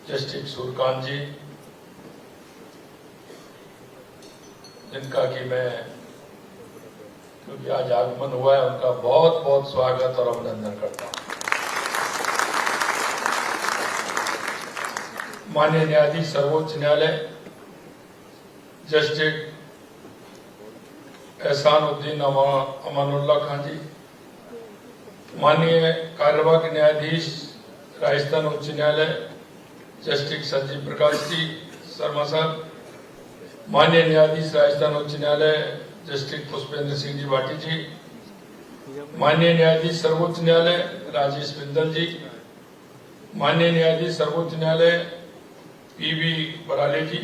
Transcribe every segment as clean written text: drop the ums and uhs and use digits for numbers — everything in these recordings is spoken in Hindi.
जस्टिस सूर्यकांत जी, जिनका कि मैं क्योंकि आज आगमन हुआ है उनका बहुत बहुत स्वागत और अभिनंदन करता हूं। माननीय न्यायाधीश सर्वोच्च न्यायालय जस्टिस एहसानुद्दीन अमानुल्लाह खान जी, माननीय कार्यवाहक न्यायाधीश राजस्थान उच्च न्यायालय जस्टिस संजीव प्रकाश जी शर्मा साहब, माननीय न्यायाधीश राजस्थान उच्च न्यायालय जस्टिस पुष्पेंद्र सिंह जी भाटी जी, माननीय न्यायाधीश सर्वोच्च न्यायालय राजेश बिंदल जी, माननीय न्यायाधीश सर्वोच्च न्यायालय पीवी बराले जी,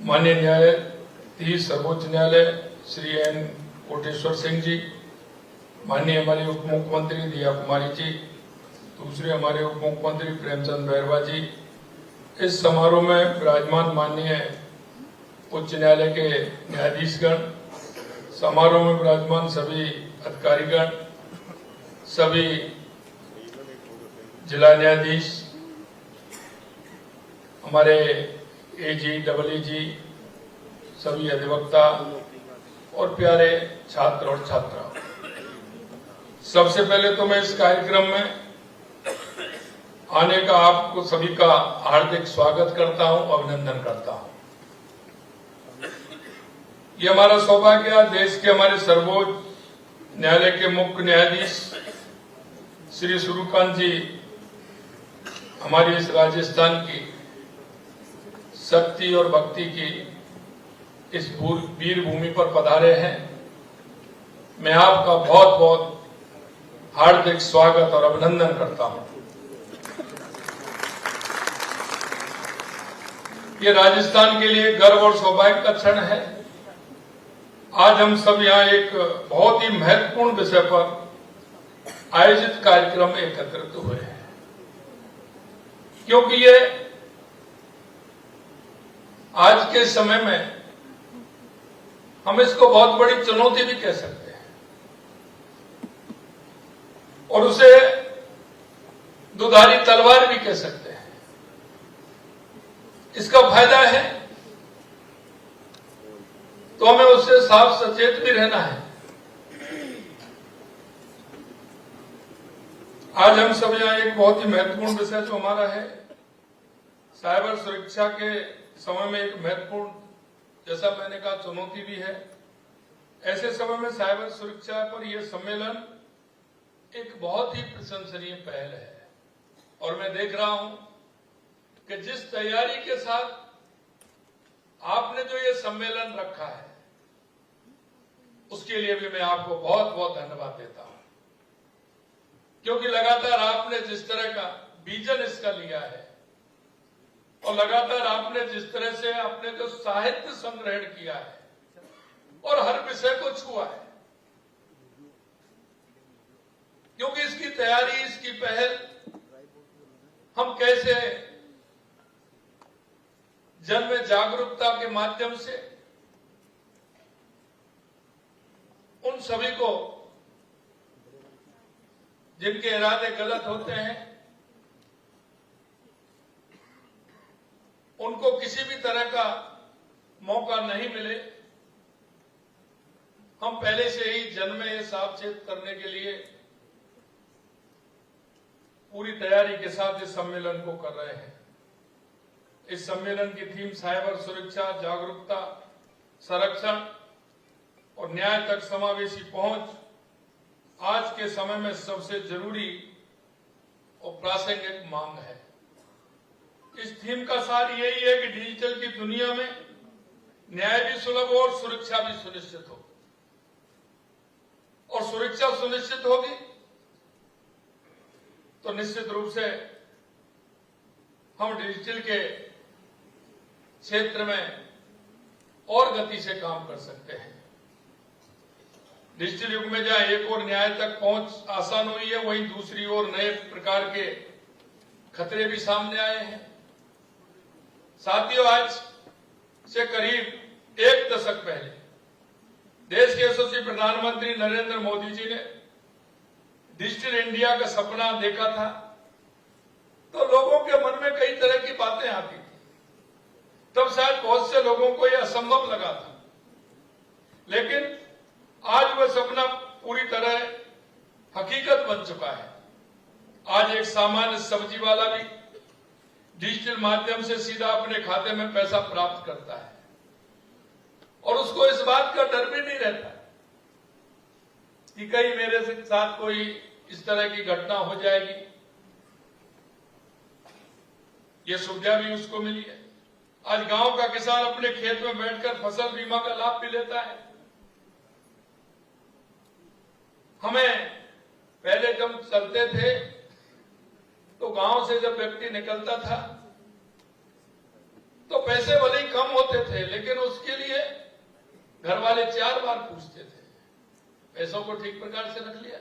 माननीय न्यायाधीश सर्वोच्च न्यायालय श्री एन कोटेश्वर सिंह जी, माननीय हमारे उप मुख्यमंत्री दिया कुमारी जी, दूसरे हमारे उप मुख्यमंत्री प्रेमचंद बैरवा जी, इस समारोह में विराजमान माननीय उच्च न्यायालय के न्यायाधीशगण, समारोह में विराजमान सभी अधिकारीगण, सभी जिला न्यायाधीश, हमारे एजी डबल जी, सभी अधिवक्ता और प्यारे छात्र और छात्रा, सबसे पहले तो मैं इस कार्यक्रम में आने का आपको सभी का हार्दिक स्वागत करता हूं, अभिनंदन करता हूं। ये हमारा सौभाग्य है, देश के हमारे सर्वोच्च न्यायालय के मुख्य न्यायाधीश श्री सूर्यकांत जी हमारी इस राजस्थान की शक्ति और भक्ति की इस वीर भूमि पर पधारे हैं। मैं आपका बहुत बहुत हार्दिक स्वागत और अभिनंदन करता हूं। ये राजस्थान के लिए गर्व और सौभाग्य का क्षण है। आज हम सब यहाँ एक बहुत ही महत्वपूर्ण विषय पर आयोजित कार्यक्रम में एकत्रित हुए हैं, क्योंकि ये आज के समय में हम इसको बहुत बड़ी चुनौती भी कह सकते हैं और उसे दुधारी तलवार भी कह सकते हैं। इसका फायदा है तो हमें उससे साफ सचेत भी रहना है। आज हम सब यहाँ एक बहुत ही महत्वपूर्ण विषय जो हमारा है, साइबर सुरक्षा के समय में एक महत्वपूर्ण, जैसा मैंने कहा, चुनौती भी है। ऐसे समय में साइबर सुरक्षा पर यह सम्मेलन एक बहुत ही प्रशंसनीय पहल है और मैं देख रहा हूं कि जिस तैयारी के साथ आपने जो ये सम्मेलन रखा है उसके लिए भी मैं आपको बहुत बहुत धन्यवाद देता हूं, क्योंकि लगातार आपने जिस तरह का विजन इसका लिया है और लगातार आपने जिस तरह से आपने जो साहित्य संग्रहण किया है और हर विषय को छुआ है, क्योंकि इसकी तैयारी, इसकी पहल हम कैसे जन में जागरूकता के माध्यम से उन सभी को जिनके इरादे गलत होते हैं उनको किसी भी तरह का मौका नहीं मिले, हम पहले से ही जन में ये सावचेत करने के लिए पूरी तैयारी के साथ इस सम्मेलन को कर रहे हैं। इस सम्मेलन की थीम साइबर सुरक्षा, जागरूकता, संरक्षण और न्याय तक समावेशी पहुंच आज के समय में सबसे जरूरी और प्रासंगिक मांग है। इस थीम का सार यही है कि डिजिटल की दुनिया में न्याय भी सुलभ और सुरक्षा भी सुनिश्चित हो, और सुरक्षा सुनिश्चित होगी तो निश्चित रूप से हम डिजिटल के क्षेत्र में और गति से काम कर सकते हैं। डिजिटल युग में जहां एक और न्याय तक पहुंच आसान हुई है, वहीं दूसरी ओर नए प्रकार के खतरे भी सामने आए हैं। साथियों, आज से करीब एक दशक पहले देश के यशस्वी प्रधानमंत्री नरेंद्र मोदी जी ने डिजिटल इंडिया का सपना देखा था, तो लोगों के मन में कई तरह की बहुत से लोगों को यह असंभव लगा था, लेकिन आज वह सपना पूरी तरह हकीकत बन चुका है। आज एक सामान्य सब्जी वाला भी डिजिटल माध्यम से सीधा अपने खाते में पैसा प्राप्त करता है और उसको इस बात का डर भी नहीं रहता कि कहीं मेरे साथ कोई इस तरह की घटना हो जाएगी। ये सुविधा भी उसको मिली है। आज गांव का किसान अपने खेत में बैठकर फसल बीमा का लाभ भी लेता है। हमें पहले जब चलते थे तो गांव से जब व्यक्ति निकलता था तो पैसे भले ही कम होते थे, लेकिन उसके लिए घर वाले 4 बार पूछते थे, पैसों को ठीक प्रकार से रख लिया,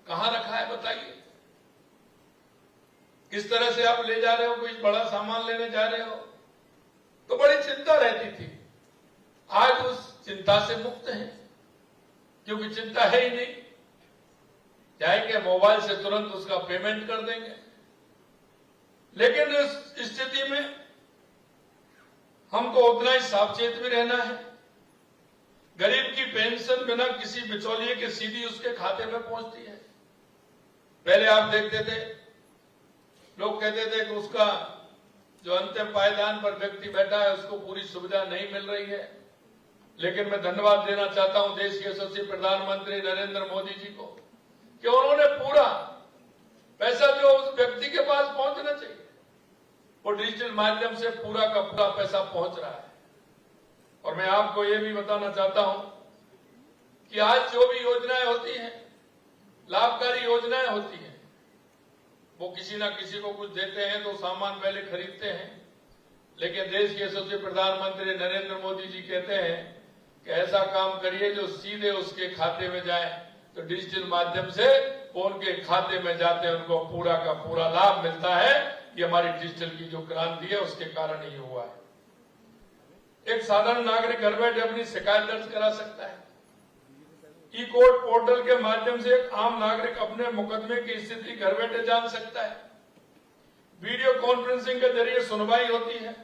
कहां रखा है बताइए, किस तरह से आप ले जा रहे हो, कोई बड़ा सामान लेने जा रहे हो, तो बड़ी चिंता रहती थी। आज उस चिंता से मुक्त है, क्योंकि चिंता है ही नहीं, जाएंगे मोबाइल से तुरंत उसका पेमेंट कर देंगे। लेकिन इस स्थिति में हमको उतना ही सावचेत भी रहना है। गरीब की पेंशन बिना किसी बिचौलिए के सीधी उसके खाते में पहुंचती है। पहले आप देखते थे, लोग कहते थे कि उसका जो अंतिम पायदान पर व्यक्ति बैठा है उसको पूरी सुविधा नहीं मिल रही है, लेकिन मैं धन्यवाद देना चाहता हूं देश के यशस्वी प्रधानमंत्री नरेंद्र मोदी जी को कि उन्होंने पूरा पैसा जो उस व्यक्ति के पास पहुंचना चाहिए वो डिजिटल माध्यम से पूरा का पूरा पैसा पहुंच रहा है। और मैं आपको ये भी बताना चाहता हूं कि आज जो भी योजनाएं होती हैं, लाभकारी योजनाएं होती हैं, वो किसी ना किसी को कुछ देते हैं तो सामान पहले खरीदते हैं, लेकिन देश के यशस्वी प्रधानमंत्री नरेंद्र मोदी जी कहते हैं कि ऐसा काम करिए जो सीधे उसके खाते में जाए। तो डिजिटल माध्यम से वो उनके खाते में जाते हैं, उनको पूरा का पूरा लाभ मिलता है। ये हमारी डिजिटल की जो क्रांति है उसके कारण ही हुआ है। एक साधारण नागरिक घर बैठे अपनी शिकायत दर्ज करा सकता है। ई कोर्ट पोर्टल के माध्यम से एक आम नागरिक अपने मुकदमे की स्थिति घर बैठे जान सकता है। वीडियो कॉन्फ्रेंसिंग के जरिए सुनवाई होती है,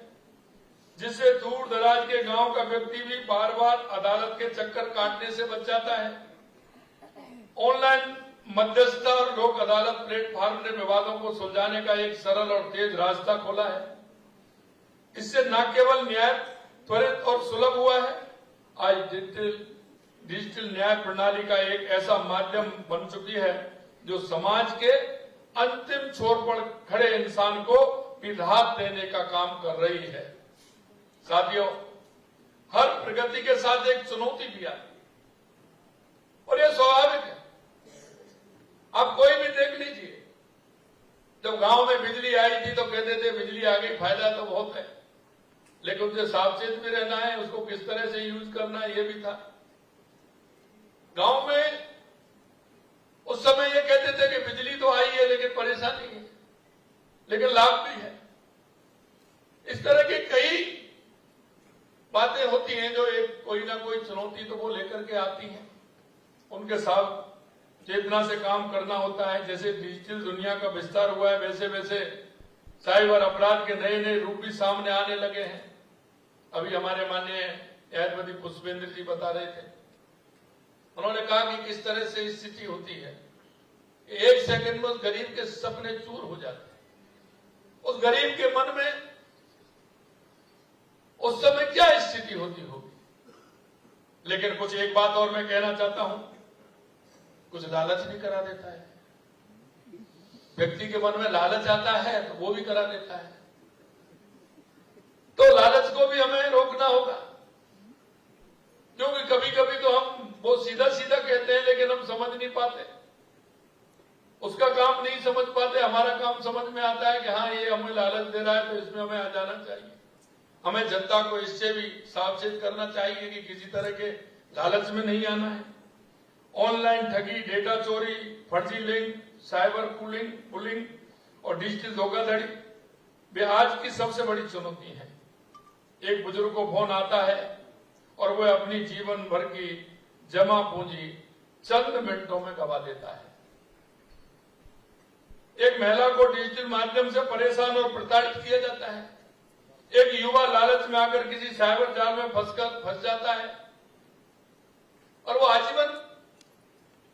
जिससे दूर दराज के गांव का व्यक्ति भी बार बार अदालत के चक्कर काटने से बच जाता है। ऑनलाइन मध्यस्थता और लोक अदालत प्लेटफॉर्म ने विवादों को सुलझाने का एक सरल और तेज रास्ता खोला है। इससे न केवल न्याय त्वरित और सुलभ हुआ है, आज डिजिटल न्याय प्रणाली का एक ऐसा माध्यम बन चुकी है जो समाज के अंतिम छोर पर खड़े इंसान को भी राहत देने का काम कर रही है। साथियों, हर प्रगति के साथ एक चुनौती भी आती है और यह स्वाभाविक है। आप कोई भी देख लीजिए, जब गांव में बिजली आई थी तो कहते थे बिजली आ गई, फायदा तो बहुत है, लेकिन उसे सावचेत भी रहना है, उसको किस तरह से यूज करना है ये भी था। गांव में उस समय ये कहते थे कि बिजली तो आई है लेकिन परेशानी है, लेकिन लाभ भी है। इस तरह की कई बातें होती हैं जो एक कोई ना कोई चुनौती तो वो लेकर के आती हैं, उनके साथ चेतना से काम करना होता है। जैसे डिजिटल दुनिया का विस्तार हुआ है, वैसे वैसे साइबर अपराध के नए नए रूप भी सामने आने लगे हैं। अभी हमारे माननीय न्यायपति पुष्पेंद्र जी बता रहे थे, उन्होंने कहा कि किस तरह से स्थिति होती है, एक सेकंड में उस गरीब के सपने चूर हो जाते हैं। उस गरीब के मन में उस समय क्या स्थिति होती होगी। लेकिन कुछ एक बात और मैं कहना चाहता हूं, कुछ लालच भी करा देता है। व्यक्ति के मन में लालच आता है तो वो भी करा देता है। तो लालच को भी हमें रोकना होगा, क्योंकि कभी कभी तो हम वो सीधा सीधा कहते हैं लेकिन हम समझ नहीं पाते, उसका काम नहीं समझ पाते। हमारा काम समझ में आता है कि हाँ ये हमें लालच दे रहा है तो इसमें हमें आ जाना चाहिए। हमें जनता को इससे भी सावचेत करना चाहिए कि किसी तरह के लालच में नहीं आना है। ऑनलाइन ठगी, डेटा चोरी, फर्जी लिंक, साइबर बुलिंग और डिजिटल धोखाधड़ी वे आज की सबसे बड़ी चुनौती है। एक बुजुर्ग को फोन आता है और वह अपनी जीवन भर की जमा पूंजी चंद मिनटों में गवा देता है। एक महिला को डिजिटल माध्यम से परेशान और प्रताड़ित किया जाता है। एक युवा लालच में आकर किसी साइबर जाल में फंस जाता है और वो आजीवन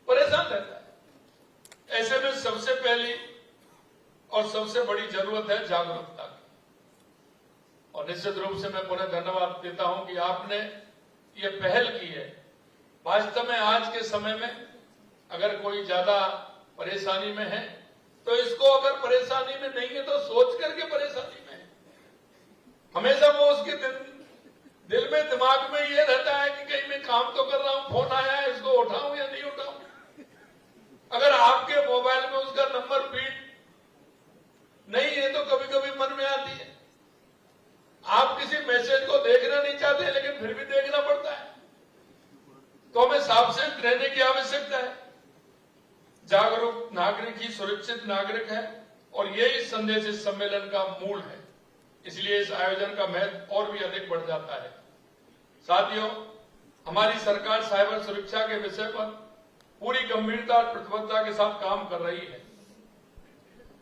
परेशान रहता है। ऐसे में सबसे पहली और सबसे बड़ी जरूरत है जागरूकता की। और निश्चित रूप से मैं पुनः धन्यवाद देता हूं कि आपने ये पहल की है। वास्तव में आज के समय में अगर कोई ज्यादा परेशानी में है तो इसको अगर परेशानी में नहीं है तो सोच करके परेशानी में है। हमेशा वो उसके दिल में दिमाग में ये रहता है कि कहीं मैं काम तो कर रहा हूं, फोन आया है, इसको उठाऊं या नहीं उठाऊं। अगर आपके मोबाइल में उसका नंबर फीड नहीं है तो कभी कभी मन में आती है। आप किसी मैसेज को देखना नहीं चाहते लेकिन फिर भी देखना पड़ता है। तो हमें सावधान रहने की आवश्यकता है। जागरूक नागरिक ही सुरक्षित नागरिक है और यही संदेश इस सम्मेलन का मूल है। इसलिए इस आयोजन का महत्व और भी अधिक बढ़ जाता है। साथियों, हमारी सरकार साइबर सुरक्षा के विषय पर पूरी गंभीरता और प्रतिबद्धता के साथ काम कर रही है।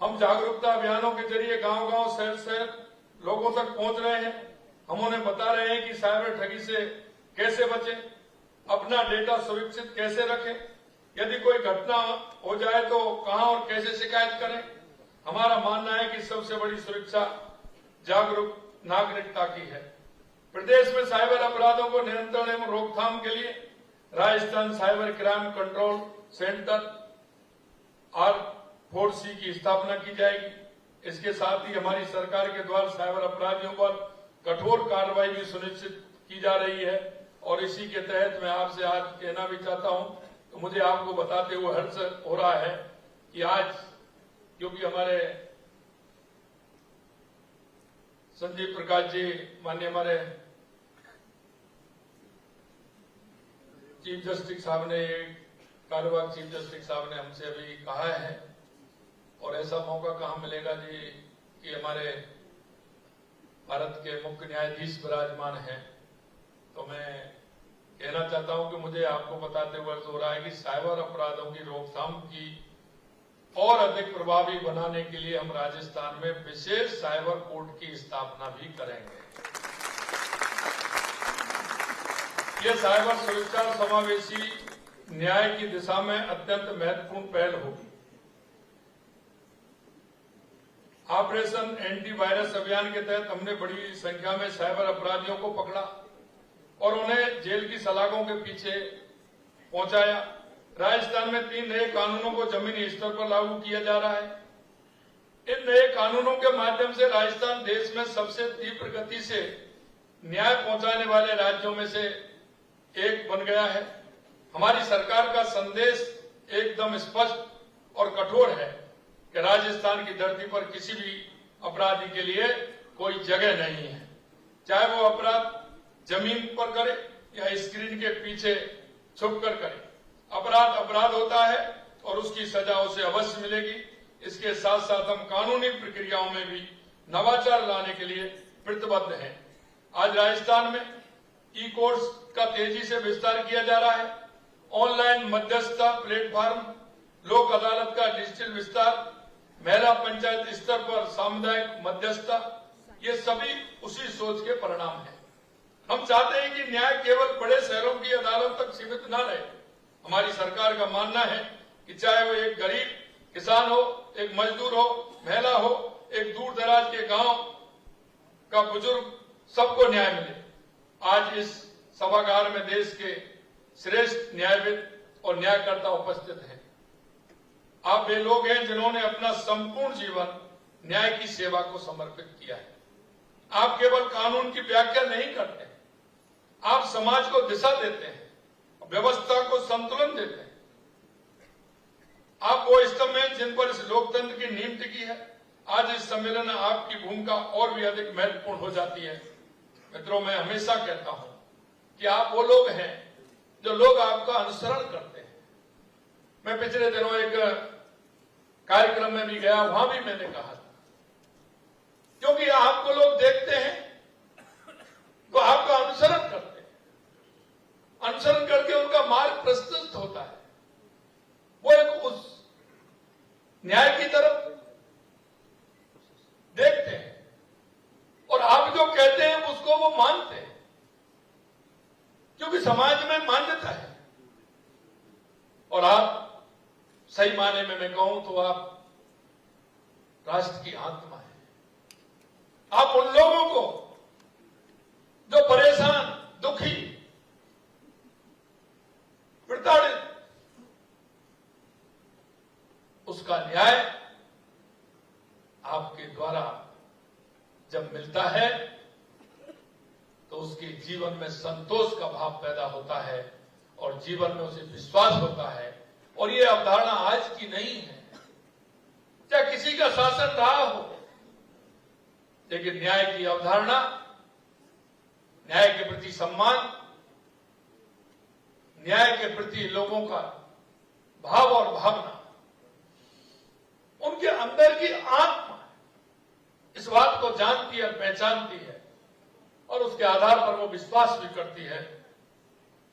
हम जागरूकता अभियानों के जरिए गांव-गांव, शहर-शहर लोगों तक पहुंच रहे हैं। हम उन्हें बता रहे हैं कि साइबर ठगी से कैसे बचें, अपना डेटा सुरक्षित कैसे रखें, यदि कोई घटना हो जाए तो कहां और कैसे शिकायत करें। हमारा मानना है कि सबसे बड़ी सुरक्षा जागरूक नागरिकता की है। प्रदेश में साइबर अपराधों को नियंत्रण एवं रोकथाम के लिए Rajasthan cyber crime control centre R4C की स्थापना की जाएगी। इसके साथ ही हमारी सरकार के द्वारा साइबर अपराधियों पर कठोर कार्रवाई भी सुनिश्चित की जा रही है। और इसी के तहत मैं आपसे आज कहना भी चाहता हूं, तो मुझे आपको बताते हुए हर्ष हो रहा है कि आज क्योंकि हमारे संजीव प्रकाश जी, माननीय हमारे चीफ जस्टिस साहब ने, कार्यवाहक चीफ जस्टिस साहब ने हमसे अभी कहा है, और ऐसा मौका कहां मिलेगा जी कि हमारे भारत के मुख्य न्यायाधीश विराजमान हैं। तो मैं कहना चाहता हूं कि मुझे आपको बताते हुए हो रहा है कि साइबर अपराधों की रोकथाम की और अधिक प्रभावी बनाने के लिए हम राजस्थान में विशेष साइबर कोर्ट की स्थापना भी करेंगे। यह साइबर सुरक्षा समावेशी न्याय की दिशा में अत्यंत महत्वपूर्ण पहल होगी। ऑपरेशन एंटीवायरस अभियान के तहत हमने बड़ी संख्या में साइबर अपराधियों को पकड़ा और उन्हें जेल की सलाखों के पीछे पहुंचाया। राजस्थान में 3 नए कानूनों को जमीनी स्तर पर लागू किया जा रहा है। इन नए कानूनों के माध्यम से राजस्थान देश में सबसे तीव्र गति से न्याय पहुंचाने वाले राज्यों में से एक बन गया है। हमारी सरकार का संदेश एकदम स्पष्ट और कठोर है कि राजस्थान की धरती पर किसी भी अपराधी के लिए कोई जगह नहीं है, चाहे वो अपराध जमीन पर करे या स्क्रीन के पीछे छुपकर करे। अपराध अपराध होता है और उसकी सजा उसे अवश्य मिलेगी। इसके साथ साथ हम कानूनी प्रक्रियाओं में भी नवाचार लाने के लिए प्रतिबद्ध हैं। आज राजस्थान में ई कोर्ट्स का तेजी से विस्तार किया जा रहा है। ऑनलाइन मध्यस्थता प्लेटफॉर्म, लोक अदालत का डिजिटल विस्तार, महिला पंचायत स्तर पर सामुदायिक मध्यस्थता, ये सभी उसी सोच के परिणाम हैं। हम चाहते हैं कि न्याय केवल बड़े शहरों की अदालत तक सीमित न रहे। हमारी सरकार का मानना है कि चाहे वो एक गरीब किसान हो, एक मजदूर हो, महिला हो, एक दूर दराज के गांव का बुजुर्ग, सबको न्याय मिले। आज इस सभागार में देश के श्रेष्ठ न्यायविद और न्यायकर्ता उपस्थित हैं। आप वे लोग हैं जिन्होंने अपना संपूर्ण जीवन न्याय की सेवा को समर्पित किया है। आप केवल कानून की व्याख्या नहीं करते, आप समाज को दिशा देते हैं, व्यवस्था को संतुलन देते हैं। आप वो स्तंभ हैं जिन पर इस लोकतंत्र की नींव टिकी है। आज इस सम्मेलन में आपकी भूमिका और भी अधिक महत्वपूर्ण हो जाती है। मित्रों, मैं हमेशा कहता हूं कि आप वो लोग हैं जो लोग आपका अनुसरण करते हैं। मैं पिछले दिनों एक कार्यक्रम में भी गया, वहां भी मैंने कहा था, क्योंकि आपको लोग देखते हैं तो आपका अनुसरण करते हैं, अनुसरण करके उनका मार्ग प्रशस्त होता है। वो एक उस न्याय की तरफ देखते हैं और आप आप जो कहते हैं उसको वो मानते हैं, क्योंकि समाज में मान्यता है। और आप सही माने में मैं कहूं तो आप राष्ट्र की आत्मा है। आप उन लोगों को जो परेशान, दुखी, प्रताड़ित, उसका न्याय आपके द्वारा जब मिलता है तो उसके जीवन में संतोष का भाव पैदा होता है और जीवन में उसे विश्वास होता है। और ये अवधारणा आज की नहीं है, चाहे किसी का शासन रहा हो, लेकिन न्याय की अवधारणा, न्याय के प्रति सम्मान, न्याय के प्रति लोगों का भाव और भावना उनके अंदर की आत्मा इस बात को जानती है, पहचानती है और उसके आधार पर वो विश्वास भी करती है।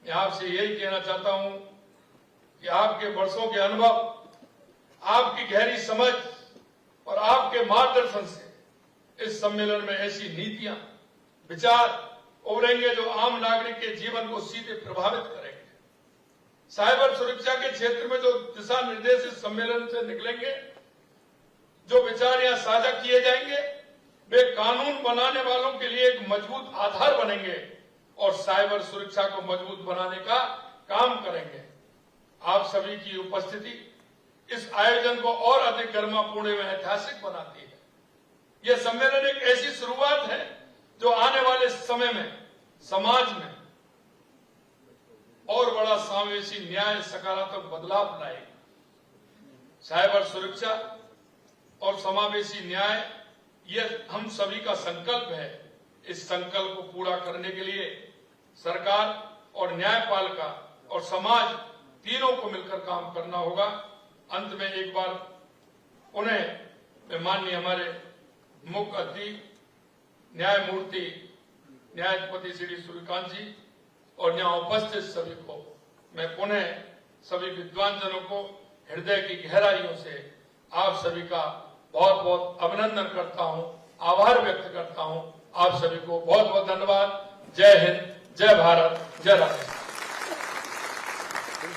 मैं आपसे यही कहना चाहता हूं कि आपके वर्षों के अनुभव, आपकी गहरी समझ और आपके मार्गदर्शन से इस सम्मेलन में ऐसी नीतियां, विचार उभरेंगे जो आम नागरिक के जीवन को सीधे प्रभावित करेंगे। साइबर सुरक्षा के क्षेत्र में जो दिशा निर्देश इस सम्मेलन से निकलेंगे, जो विचार यहां साझा किए जाएंगे, वे कानून बनाने वालों के लिए एक मजबूत आधार बनेंगे और साइबर सुरक्षा को मजबूत बनाने का काम करेंगे। आप सभी की उपस्थिति इस आयोजन को और अधिक गरिमापूर्ण एवं ऐतिहासिक बनाती है। यह सम्मेलन एक ऐसी शुरुआत है जो आने वाले समय में समाज में और बड़ा समावेशी न्याय, सकारात्मक बदलाव लाएगी। साइबर सुरक्षा और समावेशी न्याय, यह हम सभी का संकल्प है। इस संकल्प को पूरा करने के लिए सरकार और न्यायपालिका और समाज तीनों को मिलकर काम करना होगा। अंत में एक बार पुनः माननीय हमारे मुख्य अतिथि न्यायमूर्ति न्यायाधिपति श्री सूर्यकांत जी और यहाँ उपस्थित सभी को मैं पुनः सभी विद्वान जनों को हृदय की गहराइयों से आप सभी का बहुत बहुत अभिनंदन करता हूं, आभार व्यक्त करता हूं। आप सभी को बहुत बहुत धन्यवाद। जय हिंद, जय भारत, जय राष्ट्र।